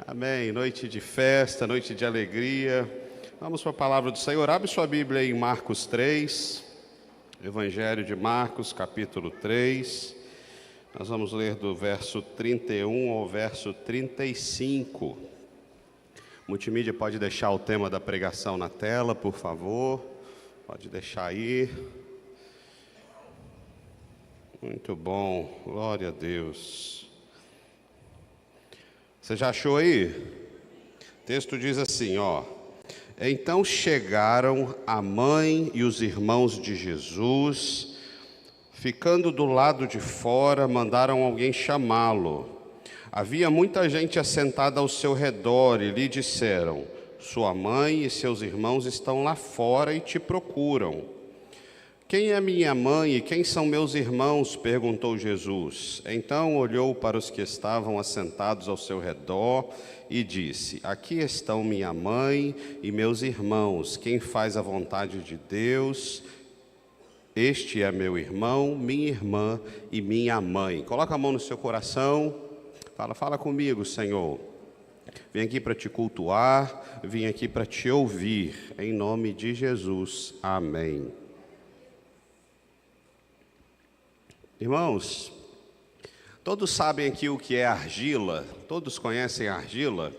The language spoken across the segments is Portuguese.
Amém. Noite de festa, noite de alegria. Vamos para a palavra do Senhor. Abre sua Bíblia em Marcos 3, Evangelho de Marcos, capítulo 3. Nós vamos ler do verso 31 ao verso 35. Multimídia, pode deixar o tema da pregação na tela, por favor. Pode deixar aí. Muito bom. Glória a Deus. Você já achou aí? O texto diz assim, ó. Então chegaram a mãe e os irmãos de Jesus, ficando do lado de fora, mandaram alguém chamá-lo. Havia muita gente assentada ao seu redor e lhe disseram: sua mãe e seus irmãos estão lá fora e te procuram. Quem é minha mãe e quem são meus irmãos? Perguntou Jesus. Então olhou para os que estavam assentados ao seu redor e disse: aqui estão minha mãe e meus irmãos. Quem faz a vontade de Deus, este é meu irmão, minha irmã e minha mãe. Coloca a mão no seu coração. Fala comigo, Senhor. Vim aqui para te cultuar, vim aqui para te ouvir. Em nome de Jesus. Amém. Irmãos, todos sabem aqui o que é argila? Todos conhecem a argila?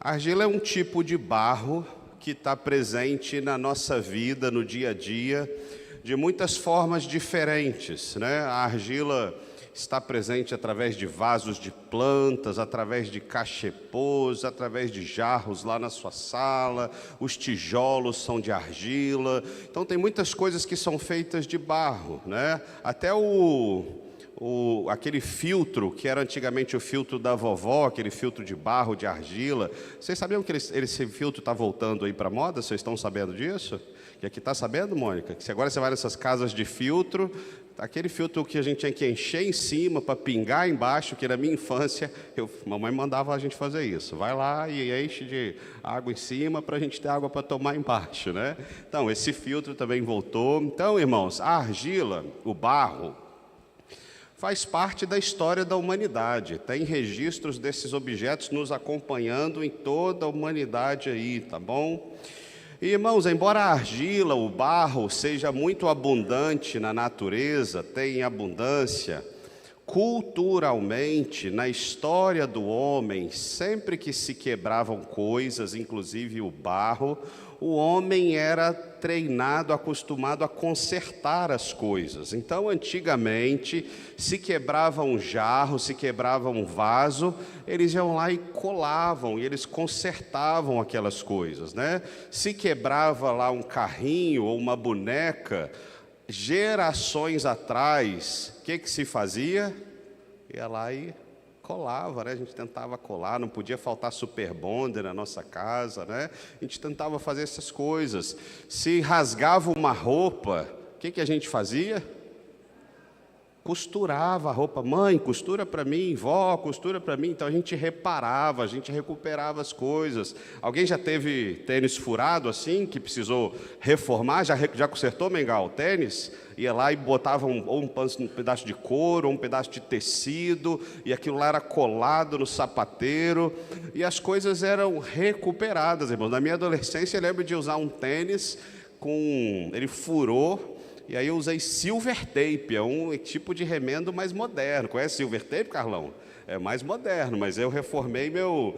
A argila é um tipo de barro que está presente na nossa vida, no dia a dia, de muitas formas diferentes, né? A argila está presente através de vasos de plantas, através de cachepôs, através de jarros lá na sua sala, os tijolos são de argila, então tem muitas coisas que são feitas de barro, né? Até aquele filtro, que era antigamente o filtro da vovó, aquele filtro de barro, de argila, vocês sabiam que esse filtro está voltando aí para a moda? Vocês estão sabendo disso? E aqui está sabendo, Mônica? Que agora você vai nessas casas de filtro, aquele filtro que a gente tinha que encher em cima para pingar embaixo, que na minha infância, mamãe mandava a gente fazer isso. Vai lá e enche de água em cima para a gente ter água para tomar embaixo, né? Então, esse filtro também voltou. Então, irmãos, a argila, o barro, faz parte da história da humanidade. Tem registros desses objetos nos acompanhando em toda a humanidade aí, tá bom? E, irmãos, embora a argila, o barro, seja muito abundante na natureza, tem abundância, culturalmente, na história do homem, sempre que se quebravam coisas, inclusive o barro, o homem era treinado, acostumado a consertar as coisas. Então, antigamente, se quebrava um jarro, se quebrava um vaso, eles iam lá e colavam, e eles consertavam aquelas coisas, né? Se quebrava lá um carrinho ou uma boneca, gerações atrás, o que se fazia? Ia lá e colava, né? A gente tentava colar, não podia faltar super bonder na nossa casa, né? A gente tentava fazer essas coisas. Se rasgava uma roupa, o que a gente fazia? Costurava a roupa. Mãe, costura para mim. Vó, costura para mim. Então a gente reparava, a gente recuperava as coisas. Alguém já teve tênis furado assim, que precisou reformar? Já consertou, Mengal, o tênis? Ia lá e botava um pedaço de couro, ou um pedaço de tecido, e aquilo lá era colado no sapateiro, e as coisas eram recuperadas, irmãos. Na minha adolescência eu lembro de usar um tênis, ele furou, e aí eu usei silver tape, é um tipo de remendo mais moderno. Conhece silver tape, Carlão? É mais moderno, mas eu reformei meu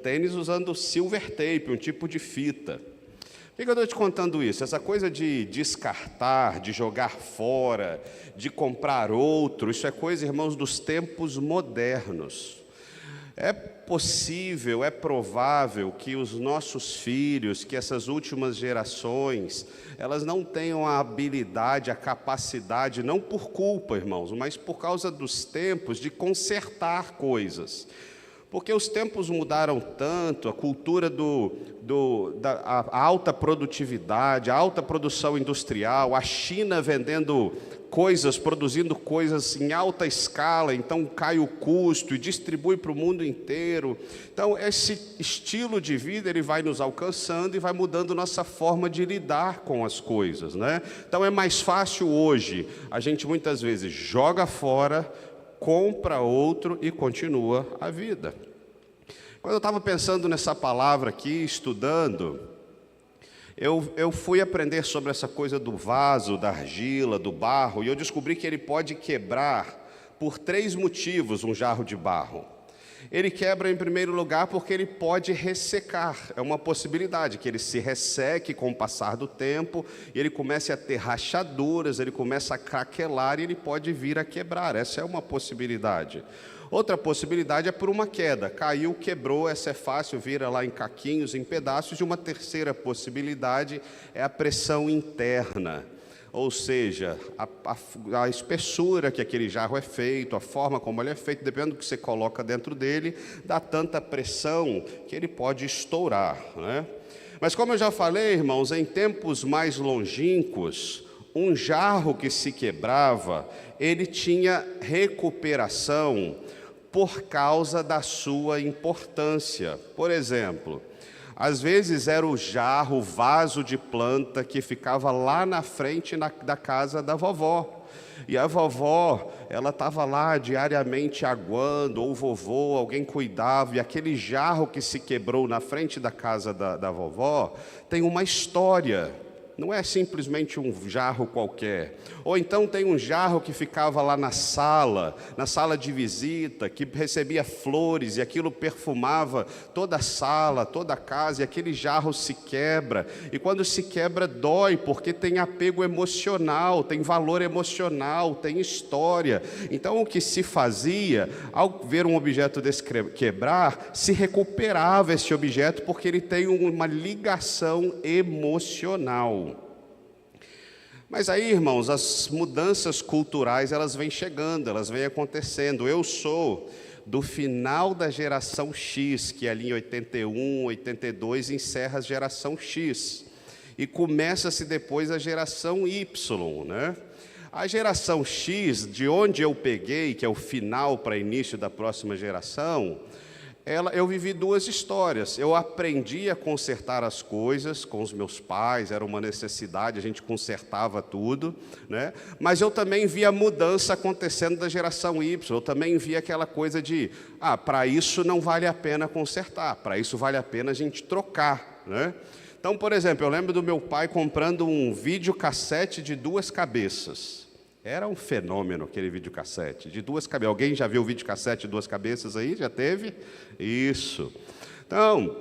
tênis usando silver tape, um tipo de fita. Por que eu estou te contando isso? Essa coisa de descartar, de jogar fora, de comprar outro, isso é coisa, irmãos, dos tempos modernos. É possível, é provável que os nossos filhos, que essas últimas gerações, elas não tenham a habilidade, a capacidade, não por culpa, irmãos, mas por causa dos tempos, de consertar coisas. Porque os tempos mudaram tanto, a cultura da alta produtividade, a alta produção industrial, a China vendendo coisas, produzindo coisas em alta escala, então cai o custo e distribui para o mundo inteiro. Então, esse estilo de vida, ele vai nos alcançando e vai mudando nossa forma de lidar com as coisas, né? Então, é mais fácil hoje, a gente muitas vezes joga fora, compra outro e continua a vida. Quando eu estava pensando nessa palavra aqui, estudando, eu fui aprender sobre essa coisa do vaso, da argila, do barro, e eu descobri que ele pode quebrar por 3 motivos um jarro de barro. Ele quebra em primeiro lugar porque ele pode ressecar, é uma possibilidade que ele se resseque com o passar do tempo, e ele comece a ter rachaduras, ele começa a craquelar e ele pode vir a quebrar, essa é uma possibilidade. Outra possibilidade é por uma queda, caiu, quebrou, essa é fácil, vira lá em caquinhos, em pedaços. E uma terceira possibilidade é a pressão interna, ou seja, a espessura que aquele jarro é feito, a forma como ele é feito, dependendo do que você coloca dentro dele, dá tanta pressão que ele pode estourar, né? Mas como eu já falei, irmãos, em tempos mais longínquos, um jarro que se quebrava, ele tinha recuperação por causa da sua importância. Por exemplo, às vezes era o jarro, o vaso de planta que ficava lá na frente da casa da vovó. E a vovó, ela estava lá diariamente aguando, ou o vovô, alguém cuidava, e aquele jarro que se quebrou na frente da casa da vovó tem uma história. Não é simplesmente um jarro qualquer. Ou então tem um jarro que ficava lá na sala de visita, que recebia flores e aquilo perfumava toda a sala, toda a casa, e aquele jarro se quebra. E quando se quebra dói, porque tem apego emocional, tem valor emocional, tem história. Então o que se fazia, ao ver um objeto desse quebrar, se recuperava esse objeto, porque ele tem uma ligação emocional. Mas aí, irmãos, as mudanças culturais, elas vêm chegando, elas vêm acontecendo. Eu sou do final da geração X, que ali em 81, 82, encerra a geração X. E começa-se depois a geração Y, né? A geração X, de onde eu peguei, que é o final para início da próxima geração, eu vivi 2 histórias. Eu aprendi a consertar as coisas com os meus pais, era uma necessidade, a gente consertava tudo, né? Mas eu também vi a mudança acontecendo da geração Y, eu também vi aquela coisa de, para isso não vale a pena consertar, para isso vale a pena a gente trocar, né? Então, por exemplo, eu lembro do meu pai comprando um videocassete de 2 cabeças. Era um fenômeno aquele videocassete, de 2 cabeças. Alguém já viu o videocassete de 2 cabeças aí? Já teve? Isso. Então,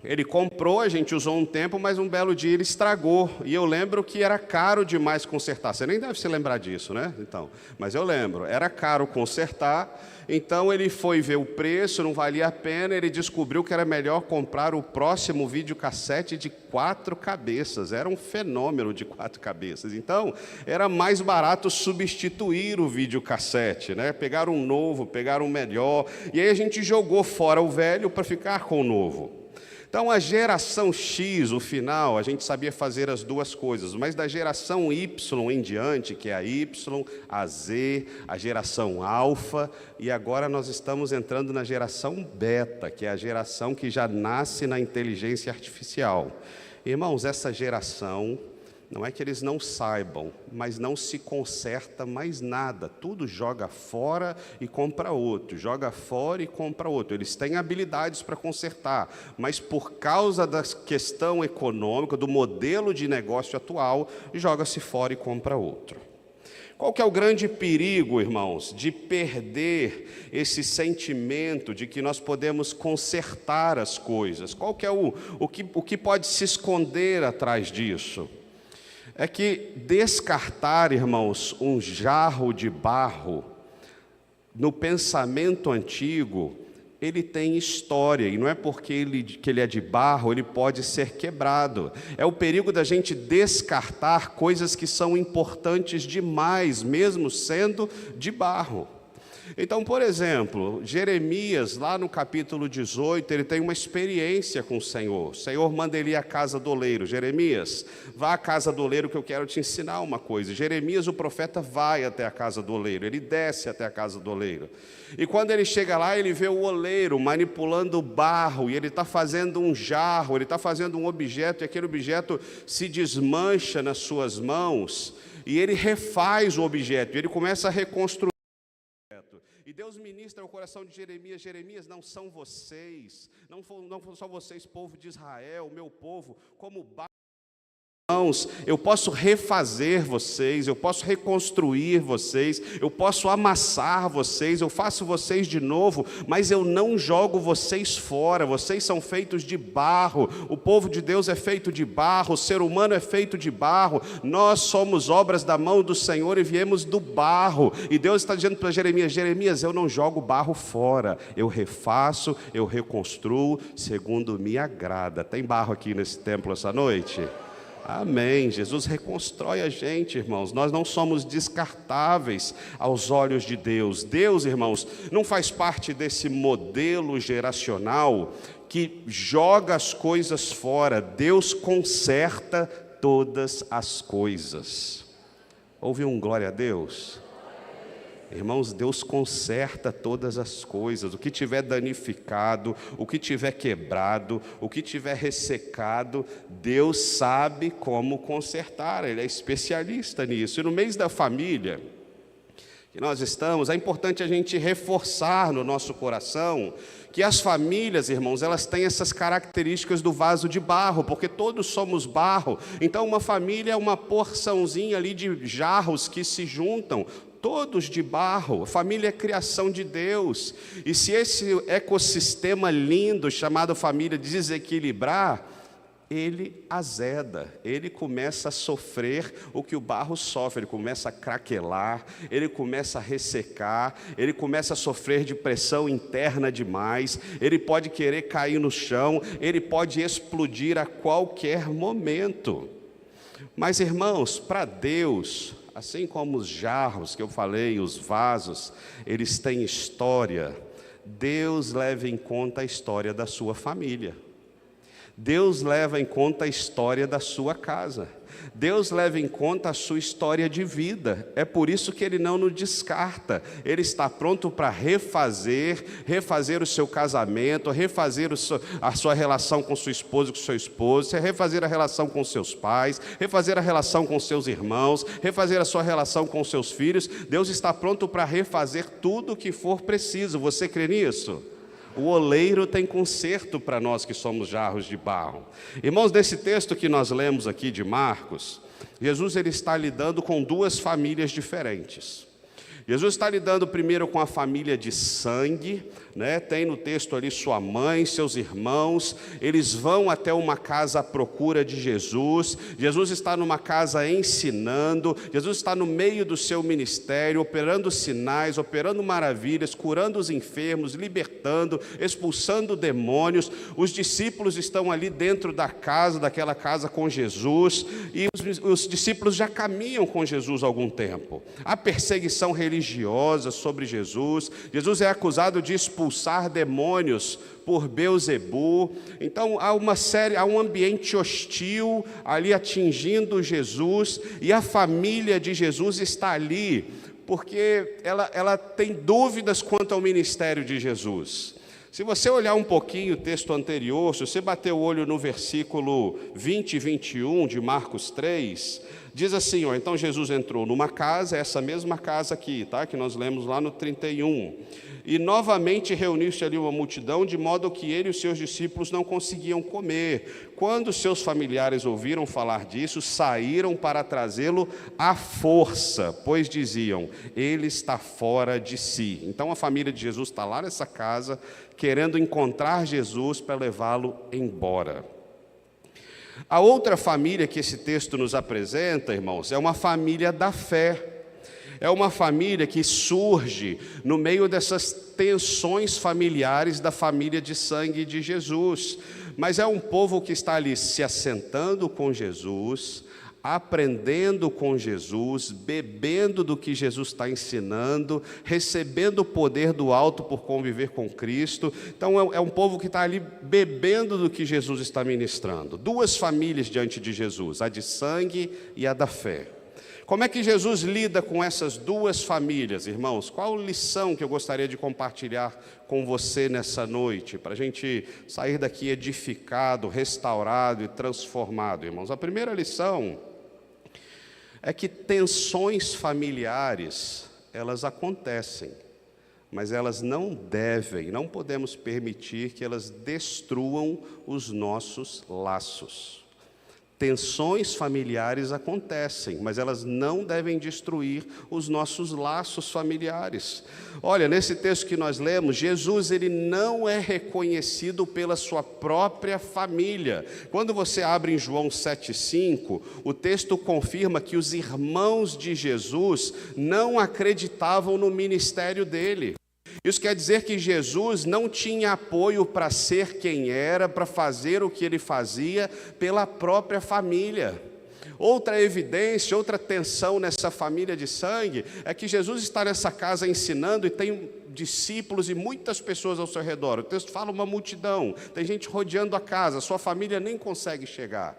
ele comprou, a gente usou um tempo, mas um belo dia ele estragou. E eu lembro que era caro demais consertar. Você nem deve se lembrar disso, né? Então, mas eu lembro, era caro consertar. Então ele foi ver o preço, não valia a pena, ele descobriu que era melhor comprar o próximo videocassete de 4 cabeças, era um fenômeno de 4 cabeças, então era mais barato substituir o videocassete, né? Pegar um novo, pegar um melhor, e aí a gente jogou fora o velho para ficar com o novo. Então, a geração X, o final, a gente sabia fazer as 2 coisas, mas da geração Y em diante, que é a Y, a Z, a geração alfa, e agora nós estamos entrando na geração beta, que é a geração que já nasce na inteligência artificial. Irmãos, essa geração, não é que eles não saibam, mas não se conserta mais nada. Tudo joga fora e compra outro, joga fora e compra outro. Eles têm habilidades para consertar, mas por causa da questão econômica, do modelo de negócio atual, joga-se fora e compra outro. Qual que é o grande perigo, irmãos, de perder esse sentimento de que nós podemos consertar as coisas? Qual que é o que pode se esconder atrás disso? É que descartar, irmãos, um jarro de barro, no pensamento antigo, ele tem história, e não é porque que ele é de barro, ele pode ser quebrado. É o perigo da gente descartar coisas que são importantes demais, mesmo sendo de barro. Então, por exemplo, Jeremias, lá no capítulo 18, ele tem uma experiência com o Senhor. O Senhor manda ele ir à casa do oleiro. Jeremias, vá à casa do oleiro que eu quero te ensinar uma coisa. Jeremias, o profeta, vai até a casa do oleiro, ele desce até a casa do oleiro. E quando ele chega lá, ele vê o oleiro manipulando o barro, e ele está fazendo um jarro, ele está fazendo um objeto, e aquele objeto se desmancha nas suas mãos, e ele refaz o objeto, e ele começa a reconstruir. E Deus ministra ao coração de Jeremias: Jeremias, não são vocês, não são vocês, povo de Israel, meu povo, como irmãos, eu posso refazer vocês, eu posso reconstruir vocês, eu posso amassar vocês, eu faço vocês de novo, mas eu não jogo vocês fora. Vocês são feitos de barro, o povo de Deus é feito de barro, o ser humano é feito de barro, nós somos obras da mão do Senhor e viemos do barro. E Deus está dizendo para Jeremias: Jeremias, eu não jogo barro fora, eu refaço, eu reconstruo segundo me agrada. Tem barro aqui nesse templo essa noite? Amém. Jesus reconstrói a gente, irmãos. Nós não somos descartáveis aos olhos de Deus. Deus, irmãos, não faz parte desse modelo geracional que joga as coisas fora. Deus conserta todas as coisas. Ouve um glória a Deus? Irmãos, Deus conserta todas as coisas. O que tiver danificado, o que tiver quebrado, o que tiver ressecado, Deus sabe como consertar. Ele é especialista nisso. E no mês da família que nós estamos, é importante a gente reforçar no nosso coração que as famílias, irmãos, elas têm essas características do vaso de barro, porque todos somos barro. Então uma família é uma porçãozinha ali de jarros que se juntam, todos de barro. A família é criação de Deus. E se esse ecossistema lindo chamado família desequilibrar, ele azeda, ele começa a sofrer o que o barro sofre, ele começa a craquelar, ele começa a ressecar, ele começa a sofrer de pressão interna demais, ele pode querer cair no chão, ele pode explodir a qualquer momento. Mas, irmãos, para Deus, assim como os jarros que eu falei, os vasos, eles têm história, Deus leva em conta a história da sua família. Deus leva em conta a história da sua casa. Deus leva em conta a sua história de vida. É por isso que Ele não nos descarta. Ele está pronto para refazer o seu casamento, refazer a sua relação com sua esposa e com seu esposo, refazer a relação com seus pais, refazer a relação com seus irmãos, refazer a sua relação com seus filhos. Deus está pronto para refazer tudo o que for preciso. Você crê nisso? O oleiro tem conserto para nós que somos jarros de barro. Irmãos, nesse texto que nós lemos aqui de Marcos, Jesus ele está lidando com duas famílias diferentes. Jesus está lidando primeiro com a família de sangue, né? Tem no texto ali sua mãe, seus irmãos, eles vão até uma casa à procura de Jesus. Jesus está numa casa ensinando, Jesus está no meio do seu ministério, operando sinais, operando maravilhas, curando os enfermos, libertando, expulsando demônios. Os discípulos estão ali dentro daquela casa com Jesus, e os discípulos já caminham com Jesus há algum tempo. Há perseguição religiosa sobre Jesus. Jesus é acusado de expulsar demônios por Beelzebu. Então há um ambiente hostil ali atingindo Jesus, e a família de Jesus está ali porque ela tem dúvidas quanto ao ministério de Jesus. Se você olhar um pouquinho o texto anterior, se você bater o olho no versículo 20 e 21 de Marcos 3, diz assim, então Jesus entrou numa casa, essa mesma casa aqui, tá? Que nós lemos lá no 31, e novamente reuniu-se ali uma multidão, de modo que ele e os seus discípulos não conseguiam comer. Quando seus familiares ouviram falar disso, saíram para trazê-lo à força, pois diziam, ele está fora de si. Então a família de Jesus está lá nessa casa, querendo encontrar Jesus para levá-lo embora. A outra família que esse texto nos apresenta, irmãos, é uma família da fé. É uma família que surge no meio dessas tensões familiares da família de sangue de Jesus. Mas é um povo que está ali se assentando com Jesus, aprendendo com Jesus, bebendo do que Jesus está ensinando, recebendo o poder do alto por conviver com Cristo. Então é um povo que está ali bebendo do que Jesus está ministrando. Duas famílias diante de Jesus, a de sangue e a da fé. Como é que Jesus lida com essas duas famílias, irmãos? Qual lição que eu gostaria de compartilhar com você nessa noite, para a gente sair daqui edificado, restaurado e transformado, irmãos? A primeira lição é que tensões familiares, elas acontecem. mas elas não devem, não podemos permitir que elas destruam os nossos laços. Tensões familiares acontecem, mas elas não devem destruir os nossos laços familiares. Olha, nesse texto que nós lemos, Jesus ele não é reconhecido pela sua própria família. Quando você abre em João 7,5, o texto confirma que os irmãos de Jesus não acreditavam no ministério dele. Isso quer dizer que Jesus não tinha apoio para ser quem era, para fazer o que ele fazia, pela própria família. Outra evidência, outra tensão nessa família de sangue, é que Jesus está nessa casa ensinando e tem discípulos e muitas pessoas ao seu redor. O texto fala uma multidão, tem gente rodeando a casa, sua família nem consegue chegar.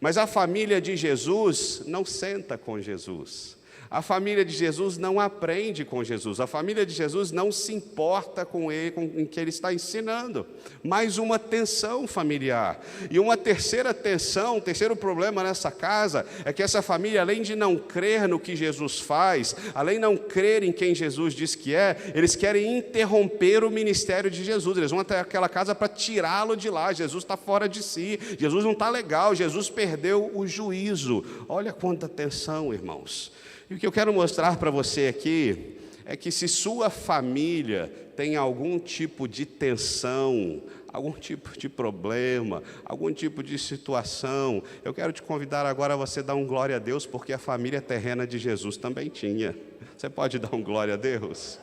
Mas a família de Jesus não senta com Jesus. A família de Jesus não aprende com Jesus, a família de Jesus não se importa com ele, com o que ele está ensinando. Mais uma tensão familiar. E uma terceira tensão, terceiro problema nessa casa, é que essa família, além de não crer no que Jesus faz, além de não crer em quem Jesus diz que é, eles querem interromper o ministério de Jesus. Eles vão até aquela casa para tirá-lo de lá. Jesus está fora de si, Jesus não está legal, Jesus perdeu o juízo. Olha quanta tensão, irmãos. E o que eu quero mostrar para você aqui é que se sua família tem algum tipo de tensão, algum tipo de problema, algum tipo de situação, eu quero te convidar agora a você dar um glória a Deus, porque a família terrena de Jesus também tinha. Você pode dar um glória a Deus?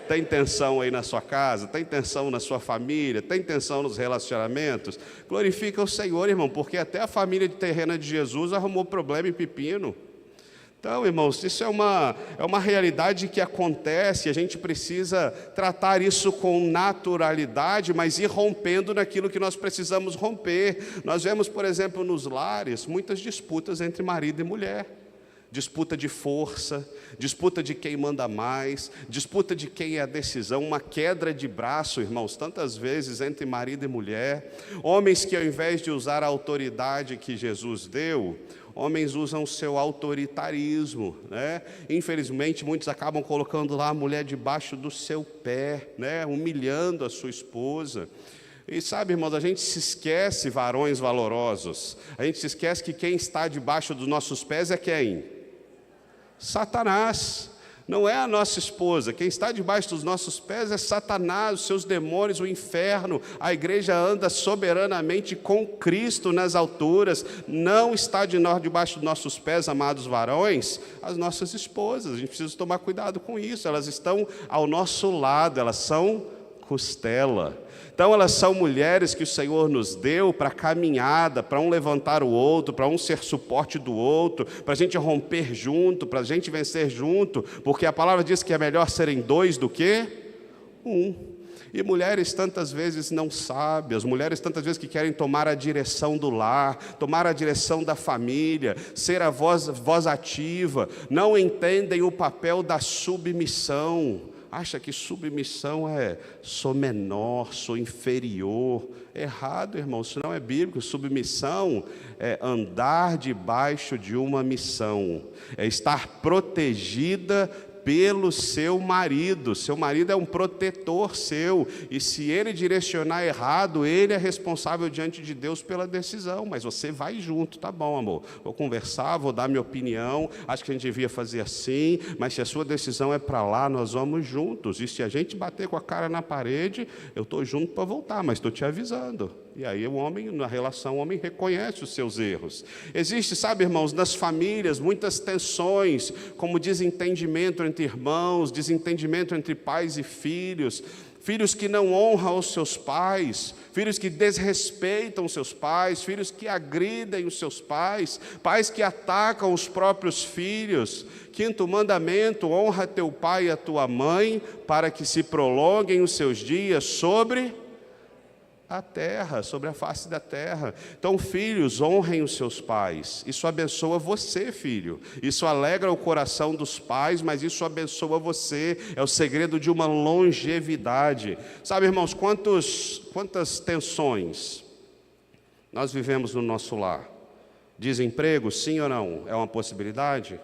Tem tensão aí na sua casa, tem tensão na sua família, tem tensão nos relacionamentos? Glorifica o Senhor, irmão, porque até a família terrena de Jesus arrumou problema e pepino. Então, irmãos, isso é uma realidade que acontece, a gente precisa tratar isso com naturalidade, mas ir rompendo naquilo que nós precisamos romper. Nós vemos, por exemplo, nos lares, muitas disputas entre marido e mulher. Disputa de força, disputa de quem manda mais, disputa de quem é a decisão, uma queda de braço, irmãos, tantas vezes entre marido e mulher. Homens que ao invés de usar a autoridade que Jesus deu, homens usam o seu autoritarismo, né? Infelizmente, muitos acabam colocando lá a mulher debaixo do seu pé, né? Humilhando a sua esposa. E sabe, irmãos, a gente se esquece, varões valorosos, a gente se esquece que quem está debaixo dos nossos pés é quem? Satanás. Não é a nossa esposa, quem está debaixo dos nossos pés é Satanás, os seus demônios, o inferno. A igreja anda soberanamente com Cristo nas alturas, não está debaixo dos nossos pés, amados varões, as nossas esposas. A gente precisa tomar cuidado com isso, elas estão ao nosso lado, elas são costela. Então elas são mulheres que o Senhor nos deu para caminhada, para um levantar o outro, para um ser suporte do outro, para a gente romper junto, para a gente vencer junto, porque a palavra diz que é melhor serem dois do que um. E mulheres tantas vezes não sábias, mulheres tantas vezes que querem tomar a direção do lar, tomar a direção da família, ser a voz ativa, não entendem o papel da submissão. Acha que submissão sou menor, sou inferior. Errado, irmão, isso não é bíblico. Submissão é andar debaixo de uma missão, é estar protegida pelo seu marido. Seu marido é um protetor seu, e se ele direcionar errado, ele é responsável diante de Deus pela decisão, mas você vai junto. Tá bom, amor, vou conversar, vou dar minha opinião, acho que a gente devia fazer assim, mas se a sua decisão é para lá, nós vamos juntos, e se a gente bater com a cara na parede, eu estou junto para voltar, mas estou te avisando. E aí o homem, na relação, o homem reconhece os seus erros. Existe, sabe, irmãos, nas famílias, muitas tensões, como desentendimento entre irmãos, desentendimento entre pais e filhos, filhos que não honram os seus pais, filhos que desrespeitam os seus pais, filhos que agridem os seus pais, pais que atacam os próprios filhos. Quinto mandamento: honra teu pai e a tua mãe, para que se prolonguem os seus dias sobre a terra, sobre a face da terra. Então, filhos, honrem os seus pais. Isso abençoa você, filho. Isso alegra o coração dos pais, mas isso abençoa você. É o segredo de uma longevidade. Sabe, irmãos, quantas tensões nós vivemos no nosso lar? Desemprego, sim ou não? É uma possibilidade?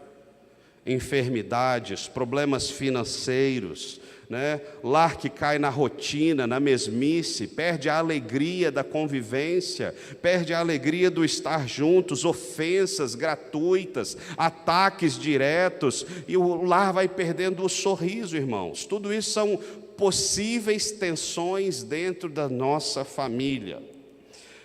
enfermidades, problemas financeiros, né? Lar que cai na rotina, na mesmice, perde a alegria da convivência, perde a alegria do estar juntos, ofensas gratuitas, ataques diretos, e o lar vai perdendo o sorriso, irmãos. Tudo isso são possíveis tensões dentro da nossa família.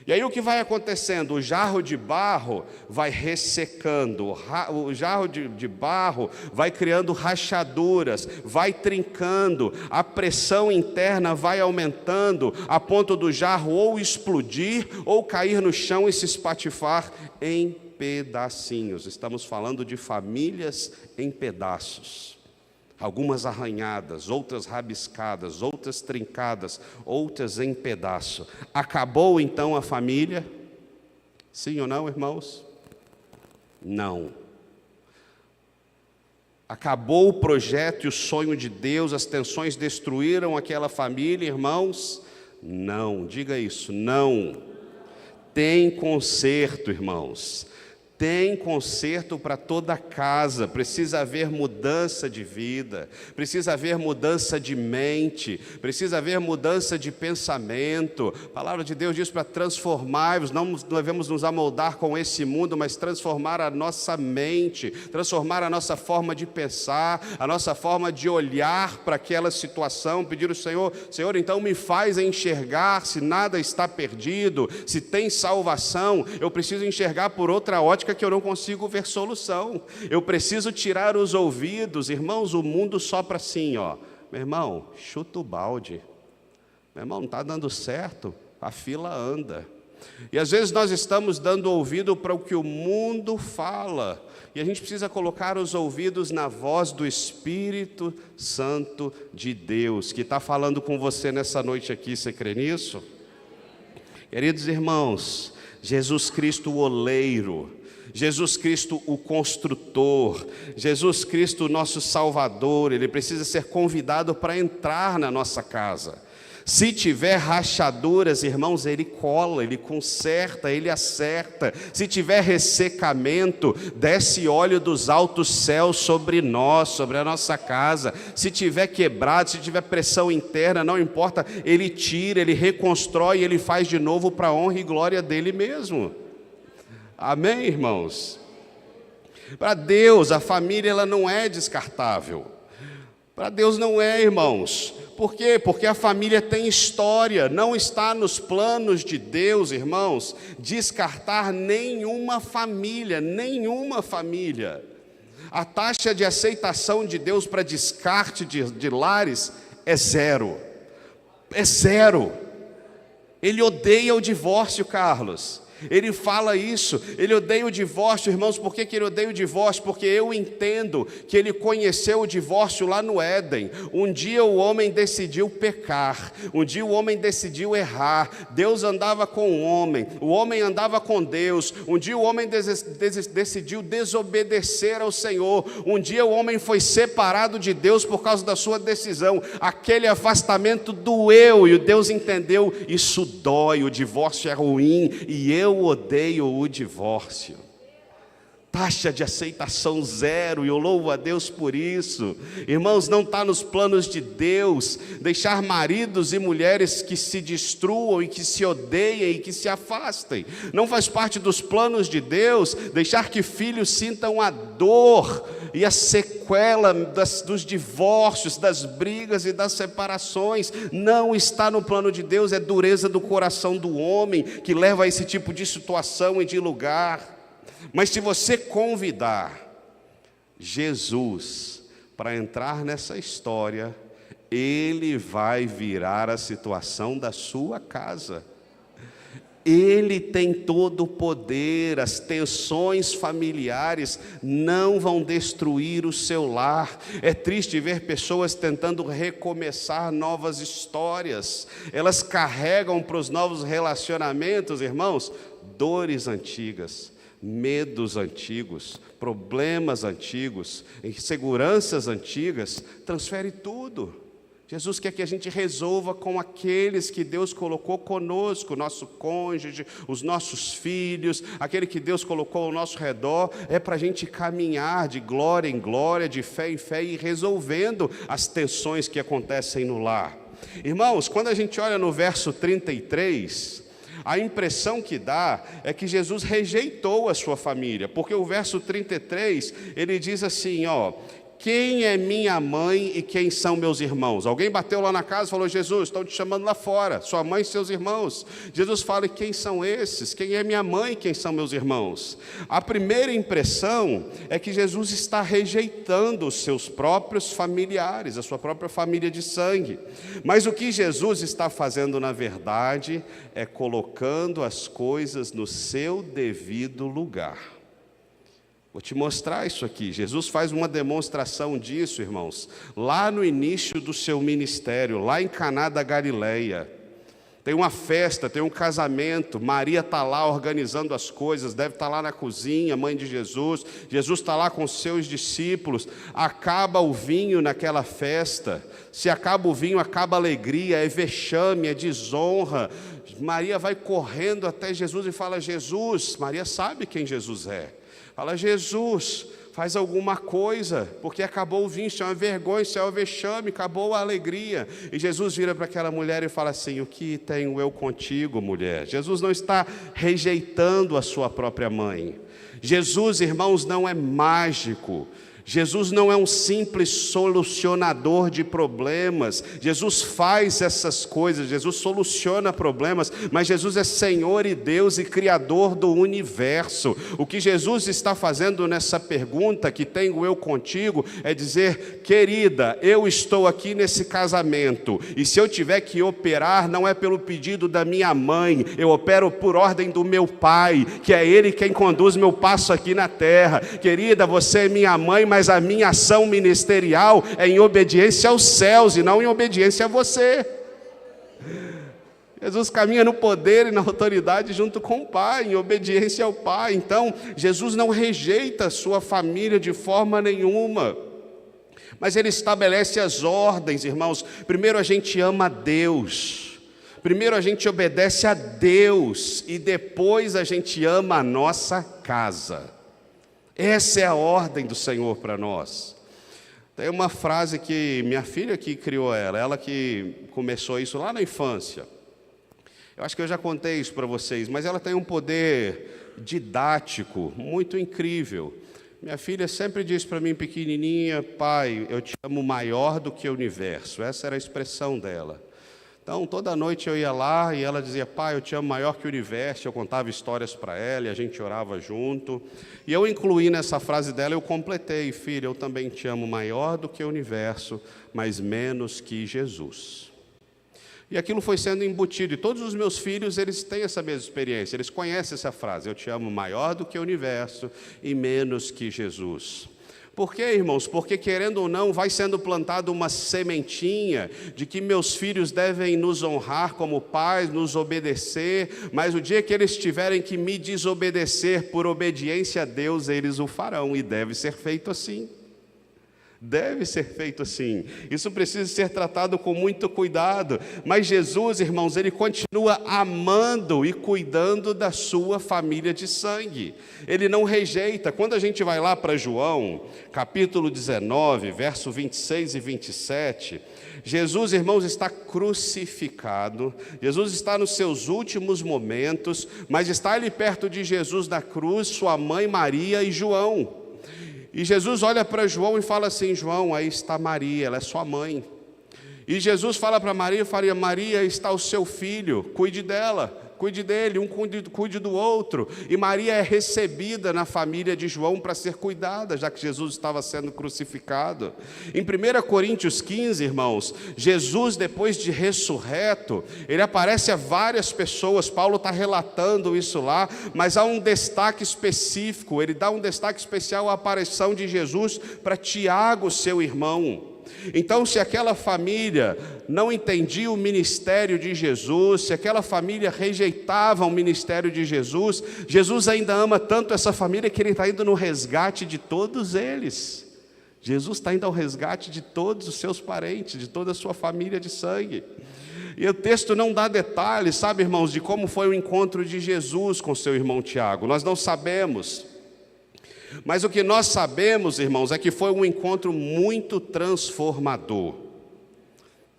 E aí o que vai acontecendo? O jarro de barro vai ressecando, o jarro de barro vai criando rachaduras, vai trincando, a pressão interna vai aumentando, a ponto do jarro ou explodir, ou cair no chão e se espatifar em pedacinhos. Estamos falando de famílias em pedaços. Algumas arranhadas, outras rabiscadas, outras trincadas, outras em pedaço. Acabou então a família? Sim ou não, irmãos? Não. Acabou o projeto e o sonho de Deus, as tensões destruíram aquela família, irmãos? Não, diga isso, não. Tem conserto, irmãos. Tem conserto para toda a casa, precisa haver mudança de vida, precisa haver mudança de mente, precisa haver mudança de pensamento. A palavra de Deus diz para transformar-vos, não devemos nos amoldar com esse mundo, mas transformar a nossa mente, transformar a nossa forma de pensar, a nossa forma de olhar para aquela situação, pedir ao Senhor, Senhor, então me faz enxergar se nada está perdido, se tem salvação, eu preciso enxergar por outra ótica que eu não consigo ver solução. Eu preciso tirar os ouvidos, irmãos, o mundo sopra assim, ó. Meu irmão, chuta o balde. Meu irmão, não está dando certo, a fila anda. E às vezes nós estamos dando ouvido para o que o mundo fala, e a gente precisa colocar os ouvidos na voz do Espírito Santo de Deus, que está falando com você nessa noite aqui. Você crê nisso? Queridos irmãos, Jesus Cristo o oleiro, Jesus Cristo o construtor, Jesus Cristo o nosso Salvador, Ele precisa ser convidado para entrar na nossa casa. Se tiver rachaduras, irmãos, Ele cola, Ele conserta, Ele acerta. Se tiver ressecamento, desce óleo dos altos céus sobre nós, sobre a nossa casa. Se tiver quebrado, se tiver pressão interna, não importa, Ele tira, Ele reconstrói, Ele faz de novo para a honra e glória dEle mesmo. Amém, irmãos? Para Deus, a família ela não é descartável. Para Deus não é, irmãos. Por quê? Porque a família tem história. Não está nos planos de Deus, irmãos, descartar nenhuma família, nenhuma família. A taxa de aceitação de Deus para descarte de lares é zero. É zero. Ele odeia o divórcio, Carlos. Ele fala isso, ele odeia o divórcio, irmãos. Por que ele odeia o divórcio? Porque eu entendo que ele conheceu o divórcio lá no Éden. Um dia o homem decidiu pecar, um dia o homem decidiu errar. Deus andava com o homem andava com Deus. Um dia o homem decidiu desobedecer ao Senhor. Um dia o homem foi separado de Deus por causa da sua decisão. Aquele afastamento doeu e o Deus entendeu, isso dói, o divórcio é ruim e eu odeio o divórcio. Taxa de aceitação zero, e eu louvo a Deus por isso. Irmãos, não está nos planos de Deus deixar maridos e mulheres que se destruam e que se odeiem e que se afastem. Não faz parte dos planos de Deus deixar que filhos sintam a dor e a sequela dos divórcios, das brigas e das separações. Não está no plano de Deus. É dureza do coração do homem que leva a esse tipo de situação e de lugar. Mas se você convidar Jesus para entrar nessa história, Ele vai virar a situação da sua casa. Ele tem todo o poder. As tensões familiares não vão destruir o seu lar. É triste ver pessoas tentando recomeçar novas histórias. Elas carregam para os novos relacionamentos, irmãos, dores antigas, medos antigos, problemas antigos, inseguranças antigas. Transfere tudo. Jesus quer que a gente resolva com aqueles que Deus colocou conosco, nosso cônjuge, os nossos filhos, aquele que Deus colocou ao nosso redor. É para a gente caminhar de glória em glória, de fé em fé, e resolvendo as tensões que acontecem no lar. Irmãos, quando a gente olha no verso 33, a impressão que dá é que Jesus rejeitou a sua família, porque o verso 33, ele diz assim, quem é minha mãe e quem são meus irmãos? Alguém bateu lá na casa e falou, Jesus, estão te chamando lá fora, sua mãe e seus irmãos. Jesus fala, e quem são esses? Quem é minha mãe e quem são meus irmãos? A primeira impressão é que Jesus está rejeitando os seus próprios familiares, a sua própria família de sangue. Mas o que Jesus está fazendo, na verdade, é colocando as coisas no seu devido lugar. Vou te mostrar isso aqui. Jesus faz uma demonstração disso, irmãos, lá no início do seu ministério, lá em Caná da Galileia. Tem uma festa, tem um casamento, Maria está lá organizando as coisas, deve estar lá na cozinha, mãe de Jesus. Jesus está lá com os seus discípulos. Acaba o vinho naquela festa. Se acaba o vinho, acaba a alegria, é vexame, é desonra. Maria vai correndo até Jesus e fala, Jesus, Maria sabe quem Jesus é. Fala, Jesus, faz alguma coisa, porque acabou o vinho, isso é uma vergonha, isso é um vexame, acabou a alegria. E Jesus vira para aquela mulher e fala assim, o que tenho eu contigo, mulher? Jesus não está rejeitando a sua própria mãe. Jesus, irmãos, não é mágico. Jesus não é um simples solucionador de problemas. Jesus faz essas coisas, Jesus soluciona problemas, mas Jesus é Senhor e Deus e Criador do universo. O que Jesus está fazendo nessa pergunta, que tenho eu contigo, é dizer, querida, eu estou aqui nesse casamento, e se eu tiver que operar, não é pelo pedido da minha mãe, eu opero por ordem do meu Pai, que é Ele quem conduz meu passo aqui na terra. Querida, você é minha mãe, mas a minha ação ministerial é em obediência aos céus e não em obediência a você. Jesus caminha no poder e na autoridade junto com o Pai, em obediência ao Pai. Então, Jesus não rejeita a sua família de forma nenhuma, mas Ele estabelece as ordens, irmãos. Primeiro a gente ama a Deus, primeiro a gente obedece a Deus, e depois a gente ama a nossa casa. Essa é a ordem do Senhor para nós. Tem uma frase que minha filha que criou ela que começou isso lá na infância. Eu acho que eu já contei isso para vocês, mas ela tem um poder didático muito incrível. Minha filha sempre disse para mim, pequenininha, pai, eu te amo maior do que o universo. Essa era a expressão dela. Então, toda noite eu ia lá e ela dizia, pai, eu te amo maior que o universo. Eu contava histórias para ela e a gente orava junto. E eu incluí nessa frase dela, eu completei, filha, eu também te amo maior do que o universo, mas menos que Jesus. E aquilo foi sendo embutido, e todos os meus filhos, eles têm essa mesma experiência, eles conhecem essa frase, eu te amo maior do que o universo e menos que Jesus. Por quê, irmãos? Porque, querendo ou não, vai sendo plantada uma sementinha de que meus filhos devem nos honrar como pais, nos obedecer, mas o dia que eles tiverem que me desobedecer por obediência a Deus, eles o farão, e deve ser feito assim. Deve ser feito assim. Isso precisa ser tratado com muito cuidado. Mas Jesus, irmãos, Ele continua amando e cuidando da sua família de sangue. Ele não rejeita. Quando a gente vai lá para João, capítulo 19, verso 26 e 27, Jesus, irmãos, está crucificado. Jesus está nos seus últimos momentos, mas está ali perto de Jesus na cruz, sua mãe Maria e João. E Jesus olha para João e fala assim, João, aí está Maria, ela é sua mãe. E Jesus fala para Maria, Maria, está o seu filho, cuide dela, cuide dele, um cuide do outro. E Maria é recebida na família de João para ser cuidada, já que Jesus estava sendo crucificado. Em 1 Coríntios 15, irmãos, Jesus, depois de ressurreto, ele aparece a várias pessoas. Paulo está relatando isso lá, mas há um destaque específico, ele dá um destaque especial à aparição de Jesus para Tiago, seu irmão. Então, se aquela família não entendia o ministério de Jesus, se aquela família rejeitava o ministério de Jesus, Jesus ainda ama tanto essa família que Ele está indo no resgate de todos eles. Jesus está indo ao resgate de todos os seus parentes, de toda a sua família de sangue. E o texto não dá detalhes, sabe, irmãos, de como foi o encontro de Jesus com seu irmão Tiago. Nós não sabemos. Mas o que nós sabemos, irmãos, é que foi um encontro muito transformador.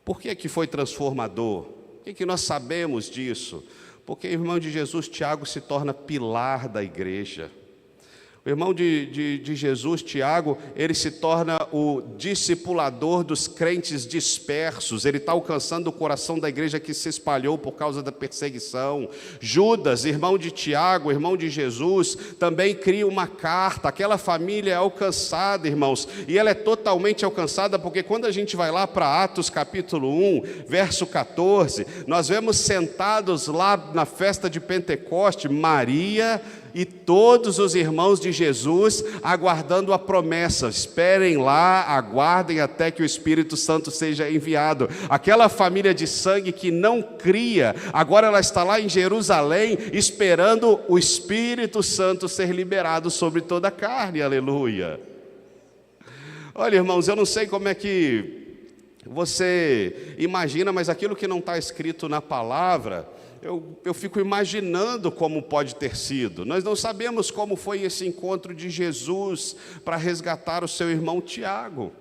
Por que foi transformador? O que nós sabemos disso? Porque o irmão de Jesus, Tiago, se torna pilar da igreja. O irmão de Jesus, Tiago, ele se torna o discipulador dos crentes dispersos. Ele está alcançando o coração da igreja que se espalhou por causa da perseguição. Judas, irmão de Tiago, irmão de Jesus, também cria uma carta. Aquela família é alcançada, irmãos, e ela é totalmente alcançada, porque quando a gente vai lá para Atos capítulo 1, verso 14, nós vemos sentados lá na festa de Pentecoste, Maria e todos os irmãos de Jesus aguardando a promessa. Esperem lá, aguardem até que o Espírito Santo seja enviado. Aquela família de sangue que não cria, agora ela está lá em Jerusalém, esperando o Espírito Santo ser liberado sobre toda a carne, aleluia. Olha, irmãos, eu não sei como é que você imagina, mas aquilo que não está escrito na palavra, eu fico imaginando como pode ter sido. Nós não sabemos como foi esse encontro de Jesus para resgatar o seu irmão Tiago.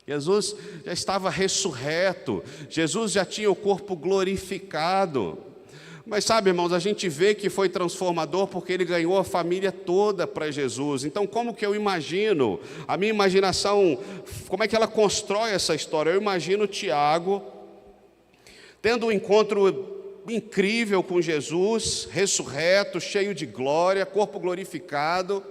Jesus já estava ressurreto, Jesus já tinha o corpo glorificado. Mas sabe, irmãos, a gente vê que foi transformador porque ele ganhou a família toda para Jesus. Então, como que eu imagino? A minha imaginação, como é que ela constrói essa história? Eu imagino Tiago tendo um encontro incrível com Jesus, ressurreto, cheio de glória, corpo glorificado.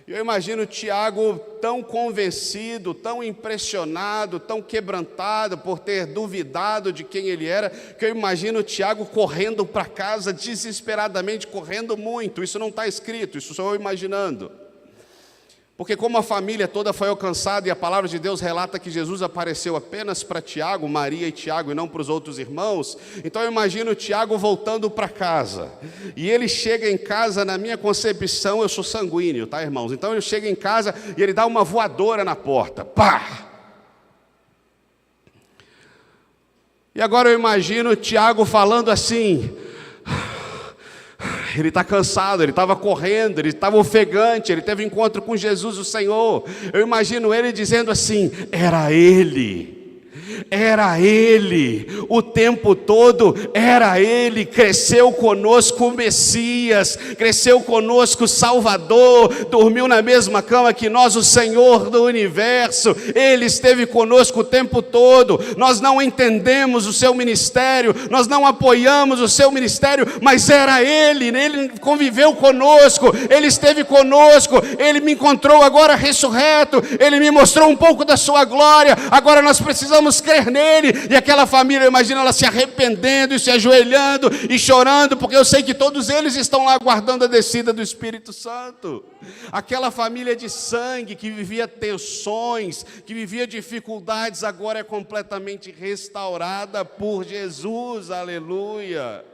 Eu imagino Tiago tão convencido, tão impressionado, tão quebrantado por ter duvidado de quem ele era, que eu imagino Tiago correndo para casa, desesperadamente, correndo muito. Isso não está escrito, isso sou eu imaginando. Porque como a família toda foi alcançada e a palavra de Deus relata que Jesus apareceu apenas para Tiago, Maria e Tiago, e não para os outros irmãos, então eu imagino Tiago voltando para casa. E ele chega em casa, na minha concepção, eu sou sanguíneo, tá, irmãos? Então ele chega em casa e ele dá uma voadora na porta. Pá! E agora eu imagino Tiago falando assim. Ele está cansado, ele estava correndo, ele estava ofegante, ele teve um encontro com Jesus, o Senhor. Eu imagino ele dizendo assim: era Ele, o tempo todo era Ele. Cresceu conosco o Messias, cresceu conosco o Salvador, dormiu na mesma cama que nós, o Senhor do Universo. Ele esteve conosco o tempo todo. Nós não entendemos o seu ministério, nós não apoiamos o seu ministério, mas era Ele conviveu conosco, Ele esteve conosco, Ele me encontrou agora ressurreto, Ele me mostrou um pouco da sua glória, agora nós precisamos crer nele. E aquela família, eu imagino ela se arrependendo e se ajoelhando e chorando, porque eu sei que todos eles estão lá aguardando a descida do Espírito Santo. Aquela família de sangue que vivia tensões, que vivia dificuldades, agora é completamente restaurada por Jesus, aleluia.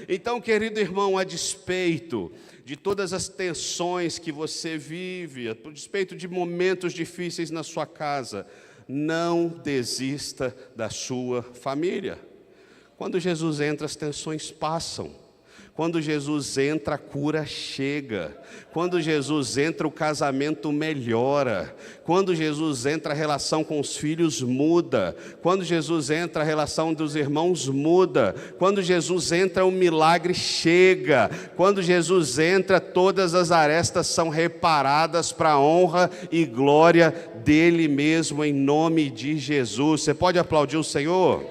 Então, querido irmão, a despeito de todas as tensões que você vive, a despeito de momentos difíceis na sua casa, não desista da sua família. Quando Jesus entra, as tensões passam. Quando Jesus entra, a cura chega. Quando Jesus entra, o casamento melhora. Quando Jesus entra, a relação com os filhos muda. Quando Jesus entra, a relação dos irmãos muda. Quando Jesus entra, o milagre chega. Quando Jesus entra, todas as arestas são reparadas para a honra e glória dele mesmo, em nome de Jesus. Você pode aplaudir o Senhor?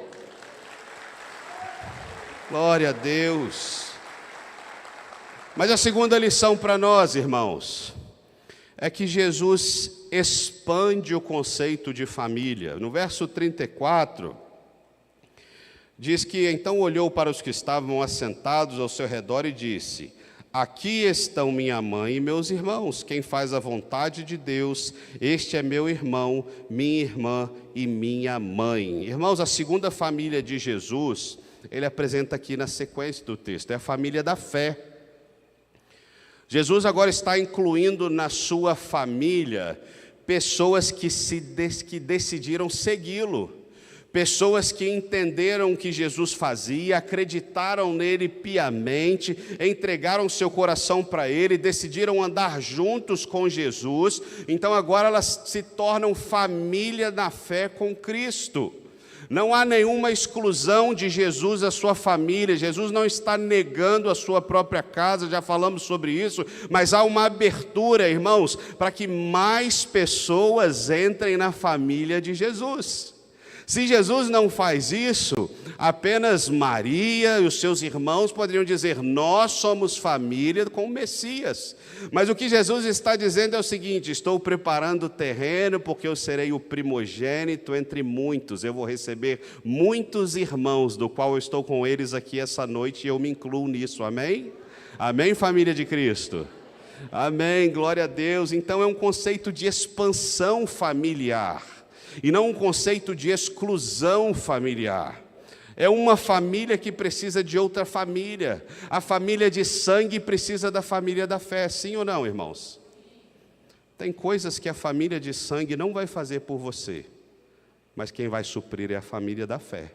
Glória a Deus. Mas a segunda lição para nós, irmãos, é que Jesus expande o conceito de família. No verso 34, diz que então olhou para os que estavam assentados ao seu redor e disse: aqui estão minha mãe e meus irmãos. Quem faz a vontade de Deus, este é meu irmão, minha irmã e minha mãe. Irmãos, a segunda família de Jesus, ele apresenta aqui na sequência do texto, é a família da fé. Jesus agora está incluindo na sua família pessoas que decidiram segui-lo, pessoas que entenderam o que Jesus fazia, acreditaram nele piamente, entregaram seu coração para ele, decidiram andar juntos com Jesus. Então agora elas se tornam família na fé com Cristo. Não há nenhuma exclusão de Jesus da sua família. Jesus não está negando a sua própria casa, já falamos sobre isso, mas há uma abertura, irmãos, para que mais pessoas entrem na família de Jesus. Se Jesus não faz isso, apenas Maria e os seus irmãos poderiam dizer: nós somos família com o Messias. Mas o que Jesus está dizendo é o seguinte: estou preparando o terreno, porque eu serei o primogênito entre muitos. Eu vou receber muitos irmãos, do qual eu estou com eles aqui essa noite, e eu me incluo nisso, amém? Amém, família de Cristo? Amém, glória a Deus. Então é um conceito de expansão familiar, e não um conceito de exclusão familiar. É uma família que precisa de outra família. A família de sangue precisa da família da fé, sim ou não, irmãos? Tem coisas que a família de sangue não vai fazer por você, mas quem vai suprir é a família da fé.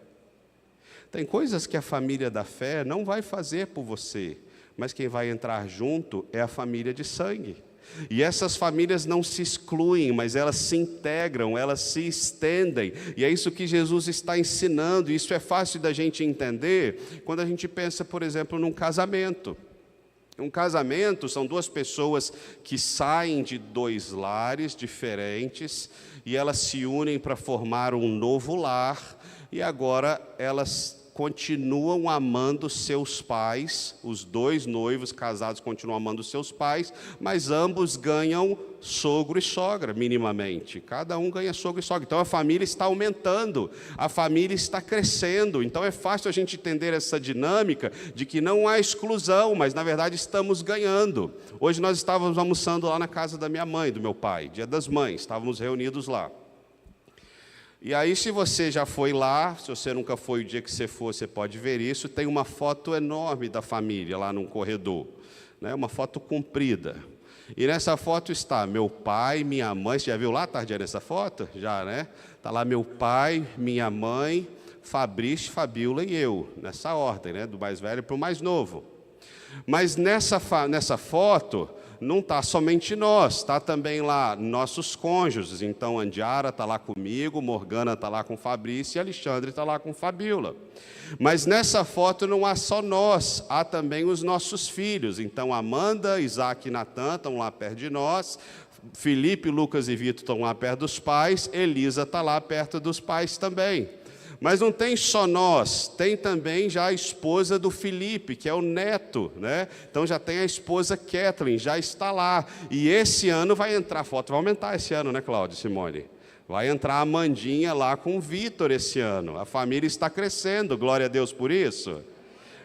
Tem coisas que a família da fé não vai fazer por você, mas quem vai entrar junto é a família de sangue. E essas famílias não se excluem, mas elas se integram, elas se estendem. E é isso que Jesus está ensinando. Isso é fácil da gente entender quando a gente pensa, por exemplo, num casamento. Um casamento são duas pessoas que saem de dois lares diferentes e elas se unem para formar um novo lar, e agora elas continuam amando seus pais. Os dois noivos casados continuam amando seus pais, mas ambos ganham sogro e sogra, minimamente. Cada um ganha sogro e sogra. Então a família está aumentando, a família está crescendo. Então é fácil a gente entender essa dinâmica de que não há exclusão, mas na verdade estamos ganhando. Hoje nós estávamos almoçando lá na casa da minha mãe, do meu pai, Dia das Mães, estávamos reunidos lá. E aí, se você já foi lá, se você nunca foi, o dia que você for, você pode ver isso, tem uma foto enorme da família lá num corredor, né? Uma foto comprida. E nessa foto está meu pai, minha mãe. Você já viu lá, Tardiana, essa foto? Já, né? Está lá meu pai, minha mãe, Fabrício, Fabiola e eu, nessa ordem, né? Do mais velho para o mais novo. Mas nessa foto não está somente nós, está também lá nossos cônjuges. Então, Andiara está lá comigo, Morgana está lá com Fabrício e Alexandre está lá com Fabiola. Mas nessa foto não há só nós, há também os nossos filhos. Então, Amanda, Isaac e Natan estão lá perto de nós, Felipe, Lucas e Vitor estão lá perto dos pais, Elisa está lá perto dos pais também. Mas não tem só nós, tem também já a esposa do Felipe, que é o neto, né? Então já tem a esposa Kathleen, já está lá. E esse ano vai entrar, a foto vai aumentar esse ano, né, Cláudia Simone? Vai entrar a Amandinha lá com o Vitor esse ano. A família está crescendo, glória a Deus por isso.